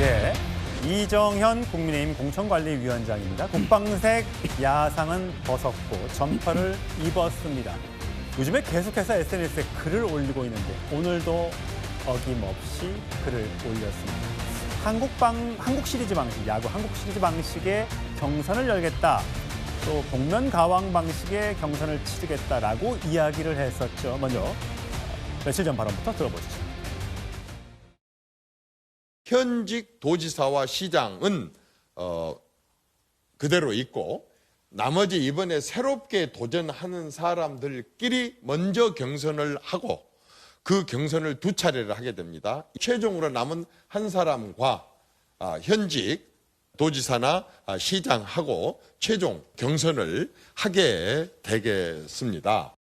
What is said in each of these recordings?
예, 이정현 국민의힘 공천관리위원장입니다. 국방색 야상은 벗었고 점퍼를 입었습니다. 요즘에 계속해서 SNS에 글을 올리고 있는데 오늘도 어김없이 글을 올렸습니다. 한국 시리즈 방식, 야구 한국 시리즈 방식의 경선을 열겠다. 또 복면 가왕 방식의 경선을 치르겠다라고 이야기를 했었죠. 먼저 며칠 전 발언부터 들어보시죠. 현직 도지사와 시장은 그대로 있고 나머지 이번에 새롭게 도전하는 사람들끼리 먼저 경선을 하고 그 경선을 두 차례를 하게 됩니다. 최종으로 남은 한 사람과 현직 도지사나 시장하고 최종 경선을 하게 되겠습니다.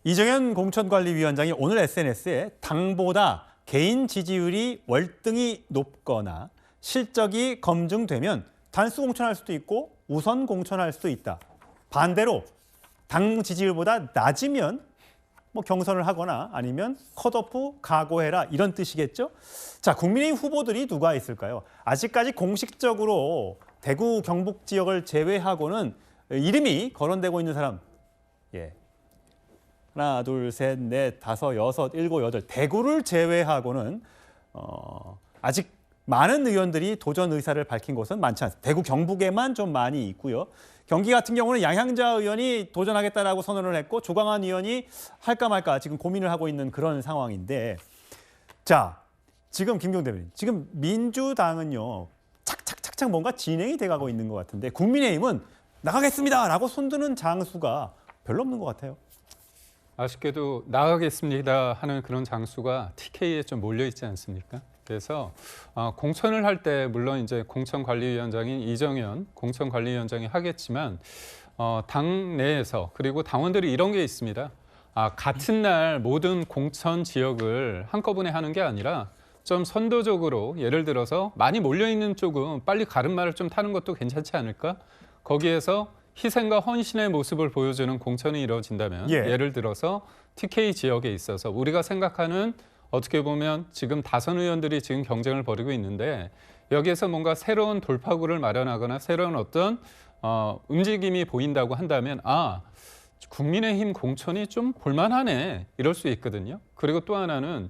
이정현 공천관리위원장이 오늘 SNS에 당보다 개인 지지율이 월등히 높거나 실적이 검증되면 단수 공천할 수도 있고 우선 공천할 수도 있다. 반대로 당 지지율보다 낮으면 경선을 하거나 아니면 컷오프 각오해라 이런 뜻이겠죠. 자, 국민의힘 후보들이 누가 있을까요? 아직까지 공식적으로 대구 경북 지역을 제외하고는 이름이 거론되고 있는 사람. 예. 하나, 둘, 셋, 넷, 다섯, 여섯, 일곱, 여덟. 대구를 제외하고는 아직 많은 의원들이 도전 의사를 밝힌 곳은 많지 않습니다. 대구 경북에만 좀 많이 있고요. 경기 같은 경우는 양향자 의원이 도전하겠다라고 선언을 했고 조광한 의원이 할까 말까 지금 고민을 하고 있는 그런 상황인데, 자, 지금 김경태 대변인, 지금 민주당은요 착착착착 뭔가 진행이 돼가고 있는 것 같은데 국민의힘은 나가겠습니다라고 손드는 장수가 별로 없는 것 같아요. 아쉽게도 나가겠습니다 하는 그런 장수가 TK에 좀 몰려 있지 않습니까? 그래서 공천을 할 때 물론 이제 공천관리위원장인 이정현 공천관리위원장이 하겠지만 당 내에서 그리고 당원들이 이런 게 있습니다. 같은 날 모든 공천 지역을 한꺼번에 하는 게 아니라 좀 선도적으로 예를 들어서 많이 몰려 있는 쪽은 빨리 가름말을 좀 타는 것도 괜찮지 않을까? 거기에서 희생과 헌신의 모습을 보여주는 공천이 이루어진다면 예를 들어서 TK 지역에 있어서 우리가 생각하는 어떻게 보면 지금 다선 의원들이 지금 경쟁을 벌이고 있는데 여기에서 뭔가 새로운 돌파구를 마련하거나 새로운 어떤 움직임이 보인다고 한다면 국민의힘 공천이 좀 볼만하네 이럴 수 있거든요. 그리고 또 하나는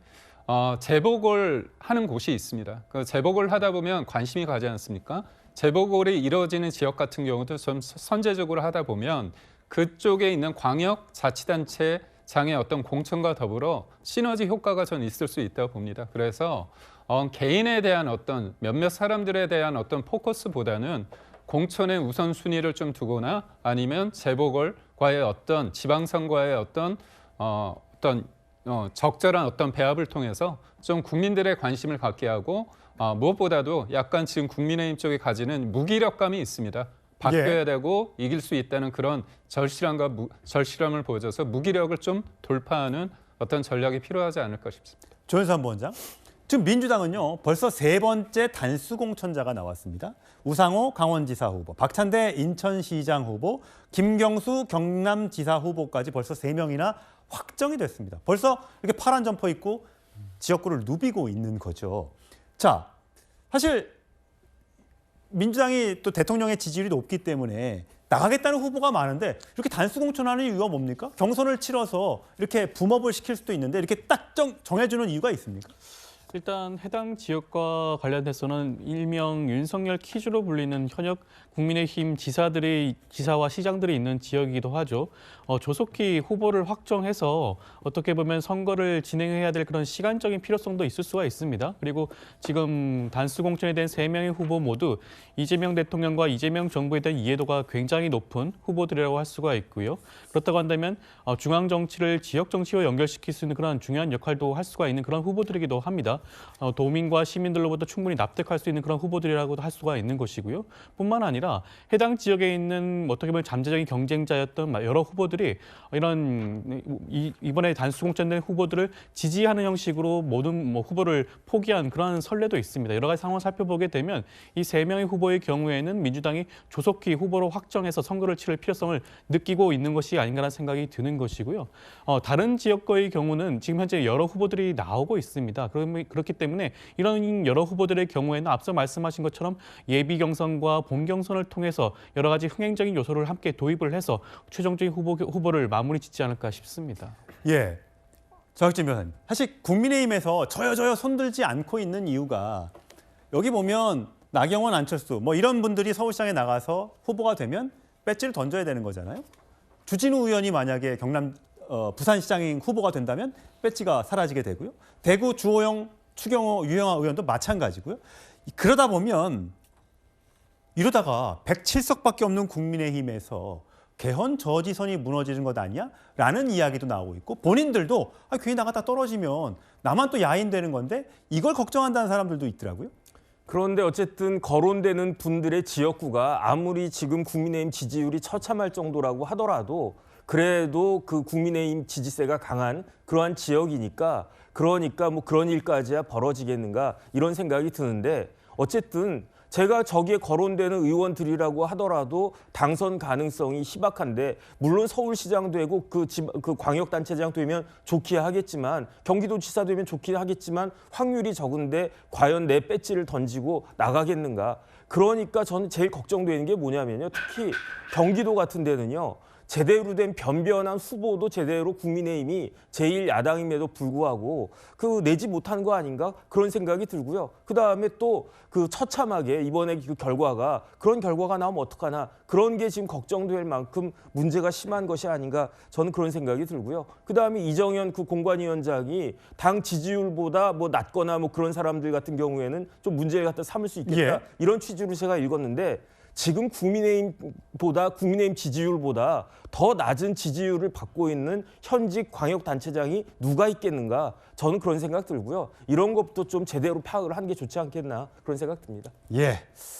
재보궐 하는 곳이 있습니다. 그 재보궐 하다 보면 관심이 가지 않습니까? 재보궐이 이루어지는 지역 같은 경우도 좀 선제적으로 하다 보면 그쪽에 있는 광역 자치단체 장의 어떤 공천과 더불어 시너지 효과가 전 있을 수 있다고 봅니다. 그래서 개인에 대한 어떤 몇몇 사람들에 대한 어떤 포커스보다는 공천의 우선순위를 좀 두거나 아니면 재보궐과의 어떤 지방선거의 어떤 적절한 어떤 배합을 통해서 좀 국민들의 관심을 갖게 하고 무엇보다도 약간 지금 국민의힘 쪽에 가지는 무기력감이 있습니다. 바뀌어야 되고 이길 수 있다는 그런 절실함을 보여줘서 무기력을 좀 돌파하는 어떤 전략이 필요하지 않을까 싶습니다. 조현삼 부원장, 지금 민주당은요 벌써 세 번째 단수 공천자가 나왔습니다. 우상호 강원지사 후보, 박찬대 인천시장 후보, 김경수 경남지사 후보까지 벌써 3명이나 확정이 됐습니다. 벌써 이렇게 파란 점퍼 입고 지역구를 누비고 있는 거죠. 자, 사실 민주당이 또 대통령의 지지율이 높기 때문에 나가겠다는 후보가 많은데 이렇게 단수 공천하는 이유가 뭡니까? 경선을 치러서 이렇게 붐업을 시킬 수도 있는데 이렇게 딱 정해주는 이유가 있습니까? 일단 해당 지역과 관련해서는 일명 윤석열 퀴즈로 불리는 현역 국민의힘 지사와 시장들이 있는 지역이기도 하죠. 조속히 후보를 확정해서 어떻게 보면 선거를 진행해야 될 그런 시간적인 필요성도 있을 수가 있습니다. 그리고 지금 단수 공천에 대한 3명의 후보 모두 이재명 대통령과 이재명 정부에 대한 이해도가 굉장히 높은 후보들이라고 할 수가 있고요. 그렇다고 한다면 중앙 정치를 지역 정치와 연결시킬 수 있는 그런 중요한 역할도 할 수가 있는 그런 후보들이기도 합니다. 도민과 시민들로부터 충분히 납득할 수 있는 그런 후보들이라고도 할 수가 있는 것이고요. 뿐만 아니라 해당 지역에 있는 어떻게 보면 잠재적인 경쟁자였던 여러 후보들이 이번에 단수 공천된 후보들을 지지하는 형식으로 모든 후보를 포기한 그런 선례도 있습니다. 여러 가지 상황을 살펴보게 되면 이 3명의 후보의 경우에는 민주당이 조속히 후보로 확정해서 선거를 치를 필요성을 느끼고 있는 것이 아닌가라는 생각이 드는 것이고요. 다른 지역과의 경우는 지금 현재 여러 후보들이 나오고 있습니다. 그렇기 때문에 이런 여러 후보들의 경우에는 앞서 말씀하신 것처럼 예비 경선과 본 경선을 통해서 여러 가지 흥행적인 요소를 함께 도입을 해서 최종적인 후보를 마무리 짓지 않을까 싶습니다. 예, 정학진 변호사님. 사실 국민의힘에서 저요 손들지 않고 있는 이유가 여기 보면 나경원, 안철수 뭐 이런 분들이 서울시장에 나가서 후보가 되면 배지를 던져야 되는 거잖아요. 주진우 의원이 만약에 부산시장 후보가 된다면 배지가 사라지게 되고요. 대구 주호영, 추경호, 유영아 의원도 마찬가지고요. 그러다 보면 이러다가 107석밖에 없는 국민의힘에서 개헌 저지선이 무너지는 것 아니야? 라는 이야기도 나오고 있고 본인들도 괜히 나갔다 떨어지면 나만 또 야인되는 건데 이걸 걱정한다는 사람들도 있더라고요. 그런데 어쨌든 거론되는 분들의 지역구가 아무리 지금 국민의힘 지지율이 처참할 정도라고 하더라도 그래도 그 국민의힘 지지세가 강한 그러한 지역이니까 그러니까 뭐 그런 일까지야 벌어지겠는가 이런 생각이 드는데 어쨌든 제가 저기에 거론되는 의원들이라고 하더라도 당선 가능성이 희박한데 물론 서울시장 되고 그 광역단체장 되면 좋기야 하겠지만 경기도지사 되면 좋기야 하겠지만 확률이 적은데 과연 내 배지를 던지고 나가겠는가. 그러니까 저는 제일 걱정되는 게 뭐냐면요. 특히 경기도 같은 데는요. 제대로 된 변변한 후보도 제대로 국민의힘이 제1야당임에도 불구하고 내지 못한 거 아닌가 그런 생각이 들고요. 그다음에 또 그 처참하게 이번에 그 결과가 그런 결과가 나오면 어떡하나 그런 게 지금 걱정될 만큼 문제가 심한 것이 아닌가 저는 그런 생각이 들고요. 그다음에 이정현 그 공관위원장이 당 지지율보다 뭐 낮거나 뭐 그런 사람들 같은 경우에는 좀 문제를 갖다 삼을 수 있겠다. 예. 이런 취지로 제가 읽었는데 지금 국민의힘 지지율보다 더 낮은 지지율을 받고 있는 현직 광역단체장이 누가 있겠는가? 저는 그런 생각 들고요. 이런 것도 좀 제대로 파악을 하는 게 좋지 않겠나 그런 생각 듭니다. 예.